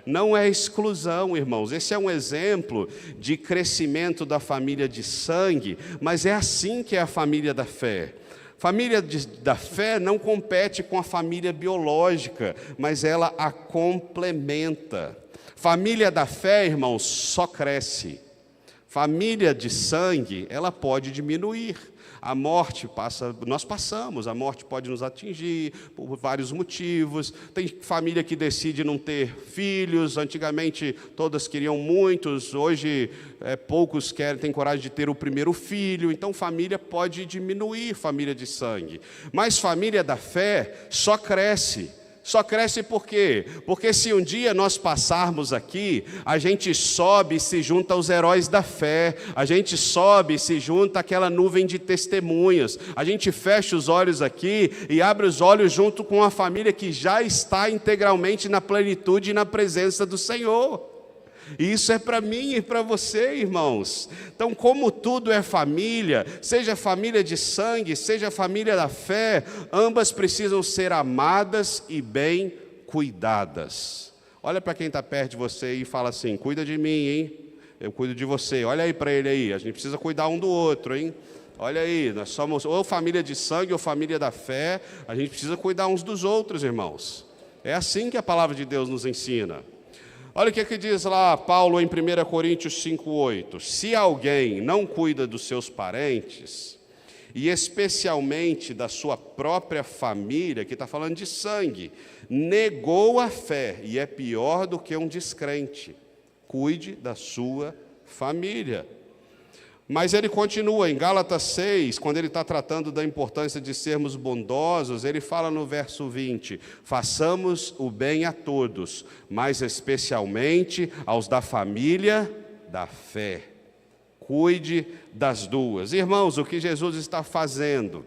Não é exclusão, irmãos. Esse é um exemplo de crescimento da família de sangue, mas é assim que é a família da fé. Família da fé não compete com a família biológica, mas ela a complementa. Família da fé, irmãos, só cresce. Família de sangue, ela pode diminuir. A morte nós passamos, a morte pode nos atingir por vários motivos. Tem família que decide não ter filhos, antigamente todas queriam muitos, hoje poucos têm coragem de ter o primeiro filho. Então família pode diminuir, família de sangue. Mas família da fé só cresce. Só cresce por quê? Porque se um dia nós passarmos aqui, a gente sobe e se junta aos heróis da fé, a gente sobe e se junta àquela nuvem de testemunhas, a gente fecha os olhos aqui e abre os olhos junto com a família que já está integralmente na plenitude e na presença do Senhor. E isso é para mim e para você, irmãos. Então, como tudo é família, seja família de sangue, seja família da fé, ambas precisam ser amadas e bem cuidadas. Olha para quem está perto de você e fala assim: cuida de mim, hein? Eu cuido de você. Olha aí para ele aí, a gente precisa cuidar um do outro, hein? Olha aí, nós somos ou família de sangue ou família da fé, a gente precisa cuidar uns dos outros, irmãos. É assim que a palavra de Deus nos ensina. Olha o que diz lá Paulo em 1 Coríntios 5,8. Se alguém não cuida dos seus parentes, e especialmente da sua própria família, que está falando de sangue, negou a fé e é pior do que um descrente. Cuide da sua família. Mas ele continua em Gálatas 6, quando ele está tratando da importância de sermos bondosos, ele fala no verso 20: façamos o bem a todos, mas especialmente aos da família da fé. Cuide das duas. Irmãos, o que Jesus está fazendo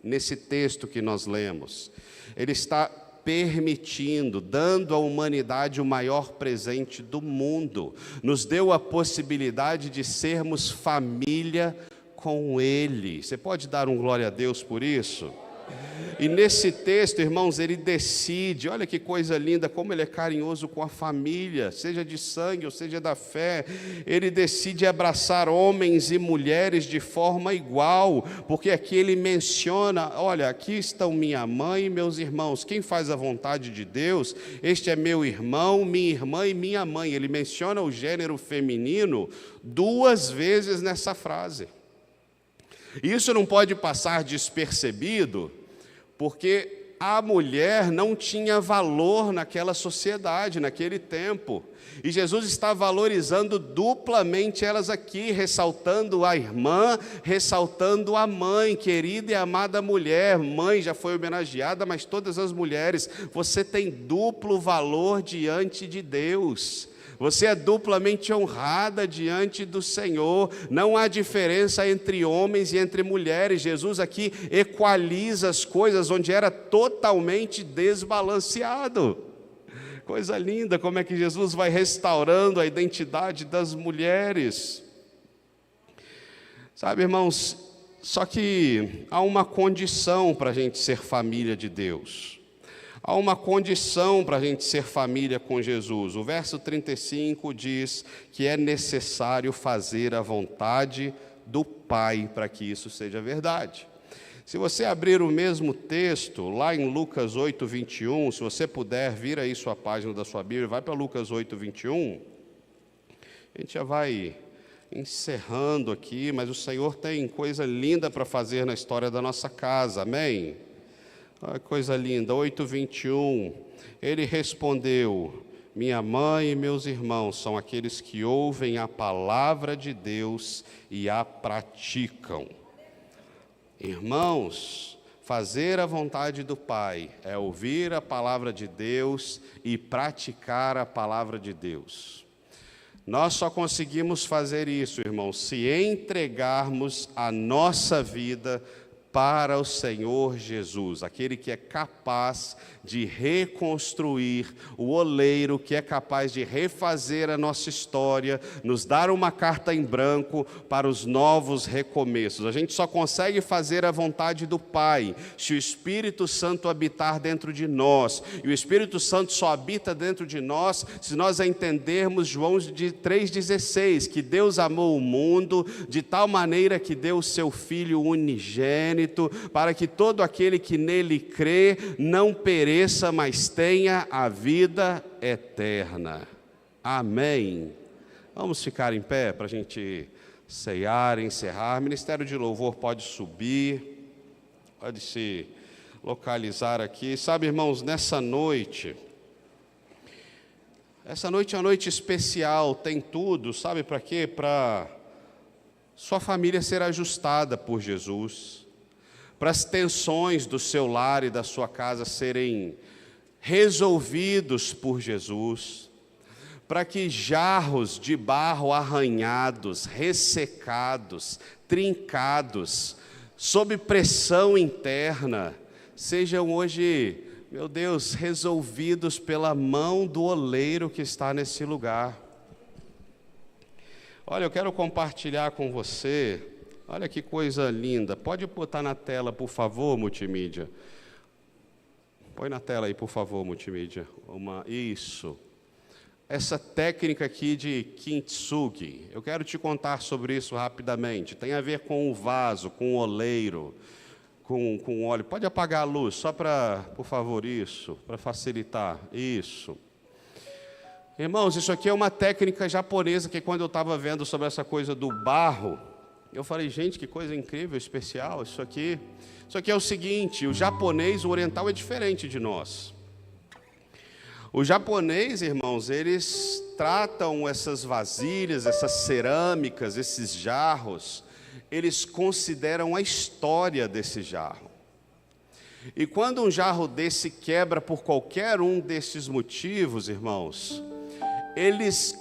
nesse texto que nós lemos? Ele está permitindo, dando à humanidade o maior presente do mundo. Nos deu a possibilidade de sermos família com Ele. Você pode dar um glória a Deus por isso? E nesse texto, irmãos, ele decide, olha que coisa linda, como ele é carinhoso com a família, seja de sangue ou seja da fé. Ele decide abraçar homens e mulheres de forma igual, porque aqui ele menciona, olha, aqui estão minha mãe e meus irmãos. Quem faz a vontade de Deus, este é meu irmão, minha irmã e minha mãe. Ele menciona o gênero feminino 2 vezes nessa frase. Isso não pode passar despercebido, porque a mulher não tinha valor naquela sociedade, naquele tempo. E Jesus está valorizando duplamente elas aqui, ressaltando a irmã, ressaltando a mãe, querida e amada mulher. Mãe já foi homenageada, mas todas as mulheres, você tem duplo valor diante de Deus. Você é duplamente honrada diante do Senhor. Não há diferença entre homens e entre mulheres. Jesus aqui equaliza as coisas onde era totalmente desbalanceado. Coisa linda, como é que Jesus vai restaurando a identidade das mulheres. Sabe, irmãos, só que há uma condição para a gente ser família de Deus. Há uma condição para a gente ser família com Jesus. O verso 35 diz que é necessário fazer a vontade do Pai para que isso seja verdade. Se você abrir o mesmo texto, lá em Lucas 8, 21, se você puder, vira aí sua página da sua Bíblia, vai para Lucas 8, 21. A gente já vai encerrando aqui, mas o Senhor tem coisa linda para fazer na história da nossa casa, amém? Olha que coisa linda, 8:21, ele respondeu: minha mãe e meus irmãos são aqueles que ouvem a palavra de Deus e a praticam. Irmãos, fazer a vontade do Pai é ouvir a palavra de Deus e praticar a palavra de Deus. Nós só conseguimos fazer isso, irmãos, se entregarmos a nossa vida para o Senhor Jesus, aquele que é capaz de reconstruir o oleiro, que é capaz de refazer a nossa história, nos dar uma carta em branco para os novos recomeços. A gente só consegue fazer a vontade do Pai se o Espírito Santo habitar dentro de nós, e o Espírito Santo só habita dentro de nós se nós entendermos João 3,16, que Deus amou o mundo de tal maneira que deu o seu Filho unigênito, para que todo aquele que nele crê não pereça, mas tenha a vida eterna. Amém. Vamos ficar em pé para a gente ceiar, encerrar. Ministério de Louvor pode subir, pode se localizar aqui. Sabe, irmãos, essa noite é uma noite especial, tem tudo, sabe para quê? Para sua família ser ajustada por Jesus, para as tensões do seu lar e da sua casa serem resolvidos por Jesus, para que jarros de barro arranhados, ressecados, trincados, sob pressão interna, sejam hoje, meu Deus, resolvidos pela mão do oleiro que está nesse lugar. Olha, eu quero compartilhar com você. Olha que coisa linda. Pode botar na tela, por favor, multimídia. Põe na tela aí, por favor, multimídia. Isso. Essa técnica aqui de kintsugi. Eu quero te contar sobre isso rapidamente. Tem a ver com o vaso, com o oleiro, com óleo. Pode apagar a luz, só para, por favor, isso, para facilitar. Isso. Irmãos, isso aqui é uma técnica japonesa que quando eu estava vendo sobre essa coisa do barro, Eu falei, gente, que coisa incrível, especial, isso aqui é o seguinte, o japonês, o oriental é diferente de nós. O japonês, irmãos, eles tratam essas vasilhas, essas cerâmicas, esses jarros, eles consideram a história desse jarro. E quando um jarro desse quebra por qualquer um desses motivos, irmãos, eles,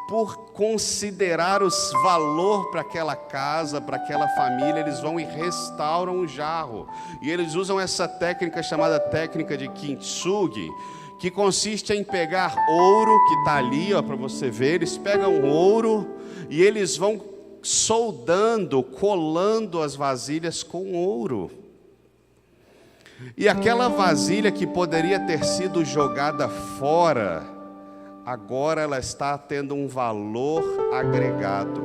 por considerar o valor para aquela casa, para aquela família, eles vão e restauram o jarro. E eles usam essa técnica chamada técnica de kintsugi, que consiste em pegar ouro, que está ali, para você ver, eles pegam ouro e eles vão soldando, colando as vasilhas com ouro. E aquela vasilha que poderia ter sido jogada fora, agora ela está tendo um valor agregado.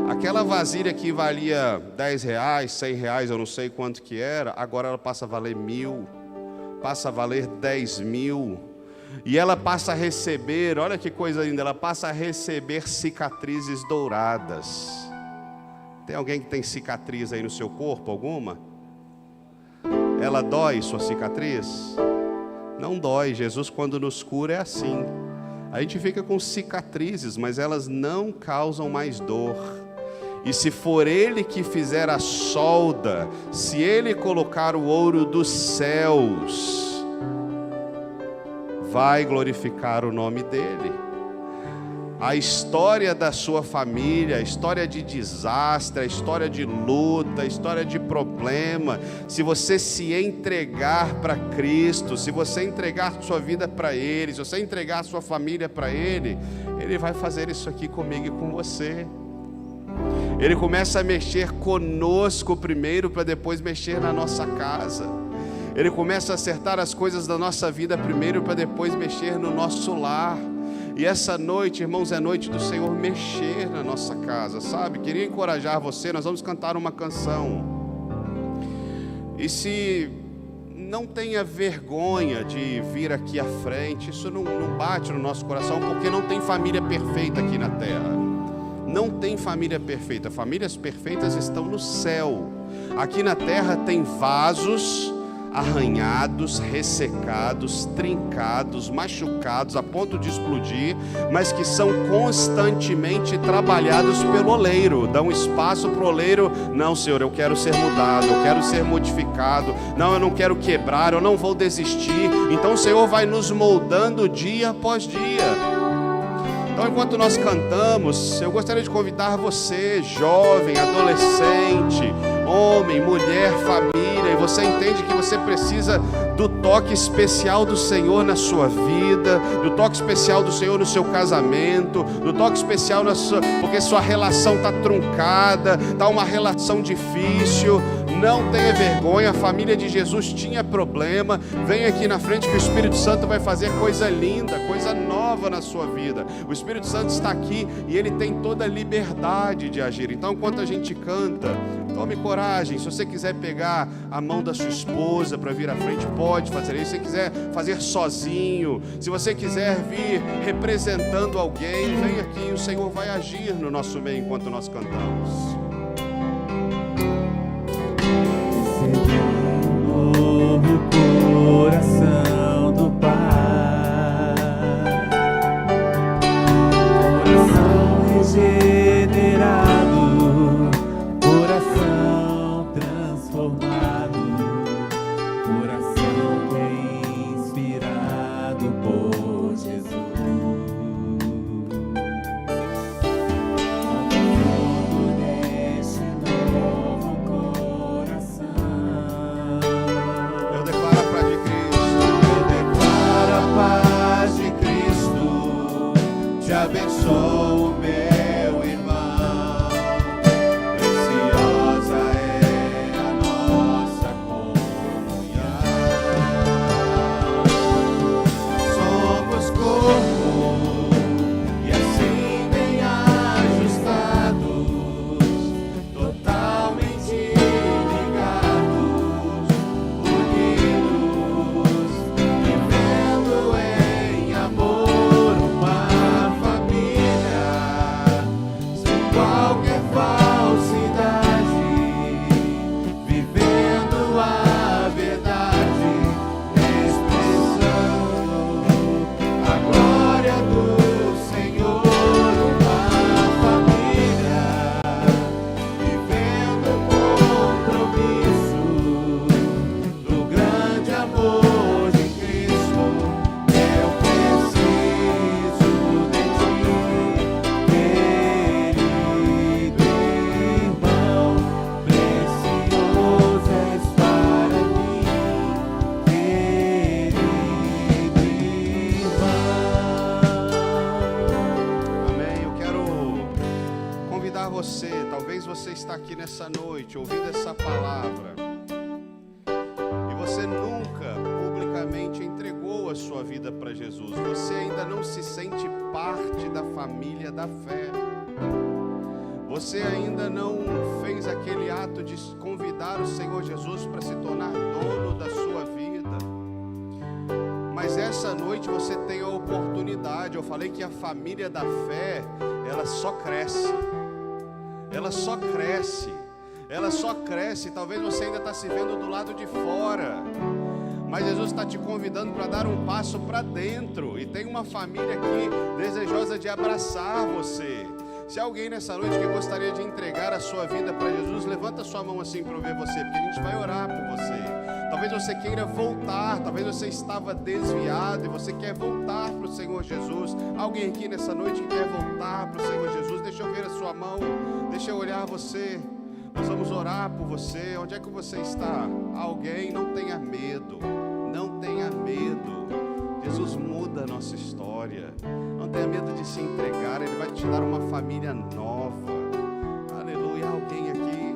Aquela vasilha que valia R$10, R$100, eu não sei quanto que era, agora ela passa a valer 1.000, passa a valer 10.000. E ela passa a receber, olha que coisa linda, ela passa a receber cicatrizes douradas. Tem alguém que tem cicatriz aí no seu corpo, alguma? Ela dói, sua cicatriz? Não dói, Jesus quando nos cura é assim. A gente fica com cicatrizes, mas elas não causam mais dor. E se for Ele que fizer a solda, se Ele colocar o ouro dos céus, vai glorificar o nome dEle. A história da sua família, a história de desastre, a história de luta, a história de problema, se você se entregar para Cristo, se você entregar sua vida para Ele, se você entregar sua família para Ele, Ele vai fazer isso aqui comigo e com você. Ele começa a mexer conosco primeiro, para depois mexer na nossa casa. Ele começa a acertar as coisas da nossa vida primeiro, para depois mexer no nosso lar. E essa noite, irmãos, é noite do Senhor mexer na nossa casa, sabe? Queria encorajar você, nós vamos cantar uma canção. E se não tenha vergonha de vir aqui à frente, isso não bate no nosso coração, porque não tem família perfeita aqui na terra. Não tem família perfeita, famílias perfeitas estão no céu. Aqui na terra tem vasos arranhados, ressecados, trincados, machucados a ponto de explodir, mas que são constantemente trabalhados pelo oleiro. Dão espaço para o oleiro. Não, Senhor, eu quero ser mudado, eu quero ser modificado. Não, eu não quero quebrar, eu não vou desistir. Então o Senhor vai nos moldando dia após dia. Então, enquanto nós cantamos, eu gostaria de convidar você, jovem, adolescente, homem, mulher, família, e você entende que você precisa do toque especial do Senhor na sua vida, do toque especial do Senhor no seu casamento, do toque especial porque sua relação está truncada, está uma relação difícil. Não tenha vergonha, a família de Jesus tinha problema. Vem aqui na frente que o Espírito Santo vai fazer coisa linda, coisa nova na sua vida. O Espírito Santo está aqui e Ele tem toda a liberdade de agir. Então, enquanto a gente canta, tome coragem. Se você quiser pegar a mão da sua esposa para vir à frente, pode fazer isso. Se você quiser fazer sozinho, se você quiser vir representando alguém, vem aqui, o Senhor vai agir no nosso meio enquanto nós cantamos. Coração do Pai, coração regenerado, coração transformado, coração inspirado por Jesus. Neste novo coração. Eu declaro a paz de Cristo. Eu declaro a paz de Cristo. Te abençoo, meu irmão. Preciosa é a nossa comunhão. Somos corpo e assim bem ajustados, totalmente ligados, unidos, vivendo em amor, uma família. talvez você está aqui nessa noite ouvindo essa palavra e você nunca publicamente entregou a sua vida para Jesus. Você ainda não se sente parte da família da fé. Você ainda não fez aquele ato de convidar o Senhor Jesus para se tornar dono da sua vida. Mas essa noite você tem a oportunidade. Eu falei que a família da fé, ela só cresce. Ela só cresce. Ela só cresce. Talvez você ainda está se vendo do lado de fora, mas Jesus está te convidando para dar um passo para dentro. E tem uma família aqui desejosa de abraçar você. Se há alguém nessa noite que gostaria de entregar a sua vida para Jesus, levanta sua mão assim para eu ver você, porque a gente vai orar por você. Talvez você queira voltar, talvez você estava desviado e você quer voltar para o Senhor Jesus. Alguém aqui nessa noite que quer voltar para o Senhor Jesus? Deixa eu ver a sua mão, deixa eu olhar você. Nós vamos orar por você. Onde é que você está? Alguém, não tenha medo, não tenha medo. Jesus muda a nossa história. Não tenha medo de se entregar, Ele vai te dar uma família nova. Aleluia. Alguém aqui?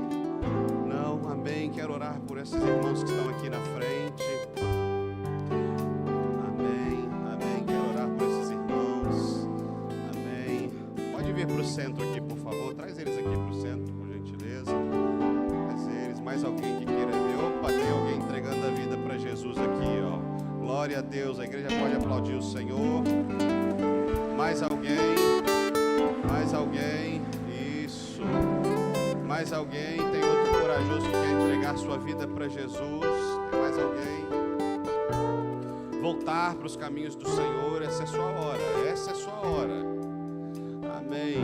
Não, amém. Quero orar por esses irmãos que estão aqui na frente. Amém, amém. Quero orar por esses irmãos. Amém. Pode vir para o centro aqui, por favor. Traz eles aqui para o centro, por gentileza. Traz eles. Mais alguém que queira ver? Opa, tem alguém entregando a vida para Jesus aqui, ó. Glória a Deus, a igreja pode aplaudir o Senhor. Mais alguém? Mais alguém? Isso. Mais alguém? Tem outro corajoso que quer entregar sua vida para Jesus? Tem mais alguém? Voltar para os caminhos do Senhor, essa é a sua hora. Essa é a sua hora. Amém,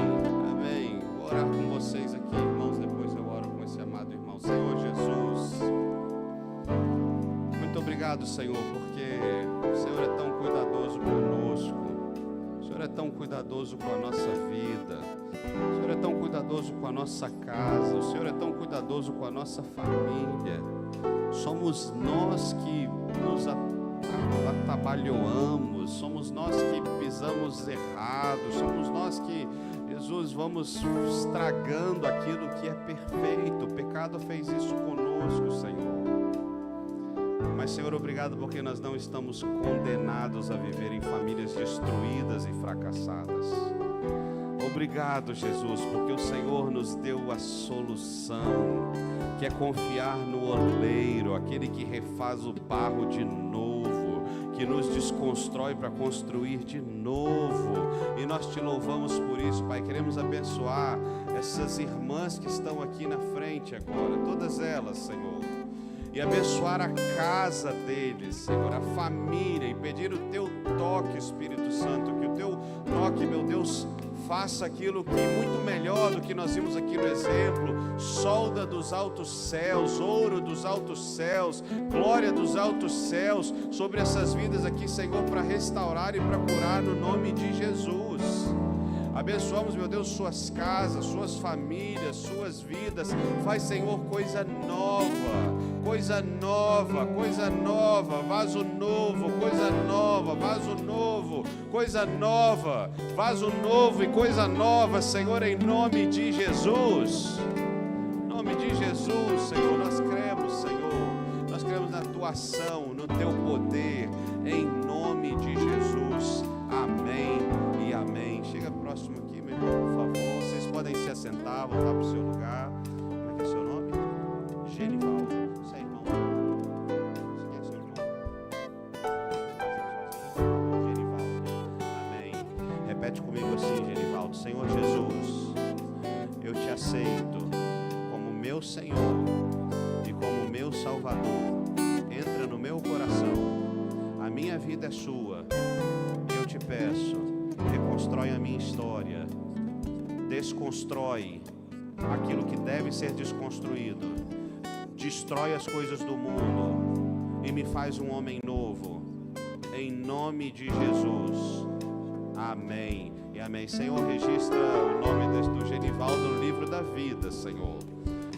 amém. Vou orar com vocês aqui, irmãos. Depois eu oro com esse amado irmão. Senhor Jesus, muito obrigado, Senhor, porque o Senhor é tão cuidadoso conosco. O Senhor é tão cuidadoso com a nossa vida. O Senhor é tão cuidadoso com a nossa casa. O Senhor é tão cuidadoso com a nossa família. Somos nós que nos atabalhoamos. Somos nós que pisamos errado. Somos nós que, Jesus, vamos estragando aquilo que é perfeito. O pecado fez isso conosco, Senhor. Mas, Senhor, obrigado porque nós não estamos condenados a viver em famílias destruídas e fracassadas. Obrigado, Jesus, porque o Senhor nos deu a solução, que é confiar no oleiro, aquele que refaz o barro de novo, que nos desconstrói para construir de novo. E nós te louvamos por isso, Pai. Queremos abençoar essas irmãs que estão aqui na frente agora, todas elas, Senhor, e abençoar a casa deles, Senhor, a família, e pedir o Teu toque, Espírito Santo, que o Teu toque, meu Deus, faça aquilo que muito melhor do que nós vimos aqui no exemplo, solda dos altos céus, ouro dos altos céus, glória dos altos céus, sobre essas vidas aqui, Senhor, para restaurar e para curar no nome de Jesus. Abençoamos, meu Deus, suas casas, suas famílias, suas vidas. Faz, Senhor, coisa nova, coisa nova, coisa nova, vaso novo, coisa nova, vaso novo, coisa nova, vaso novo e coisa nova, Senhor, em nome de Jesus. Em nome de Jesus, Senhor, nós cremos, Senhor, nós cremos na Tua ação, no Teu poder, em nome de Jesus. Amém e amém. Chega próximo aqui, meu irmão, por favor. Vocês podem se assentar, voltar para o seu lugar. Como é que é o seu nome? Genivaldo. Você é irmão? Você quer ser irmão? Genivaldo. Amém. Repete comigo assim, Genivaldo. Senhor Jesus, eu te aceito como meu Senhor e como meu Salvador. Entra no meu coração. A minha vida é sua. Eu te peço, reconstrói a minha história, desconstrói aquilo que deve ser desconstruído, destrói as coisas do mundo e me faz um homem novo, em nome de Jesus. Amém e amém. Senhor, registra o nome do Genivaldo no livro da vida, Senhor.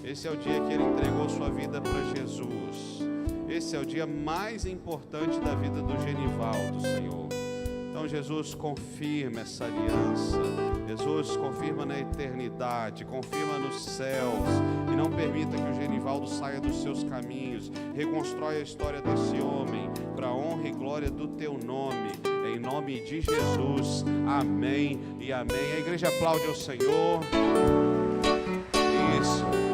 Esse é o dia que ele entregou sua vida para Jesus. Esse é o dia mais importante da vida do Genivaldo, Senhor. Então Então, Jesus, confirma essa aliança. Jesus, confirma na eternidade, confirma nos céus. E não permita que o Genivaldo saia dos seus caminhos. Reconstrói a história desse homem para a honra e glória do teu nome. Em nome de Jesus. Amém e amém. A igreja aplaude ao Senhor. Isso.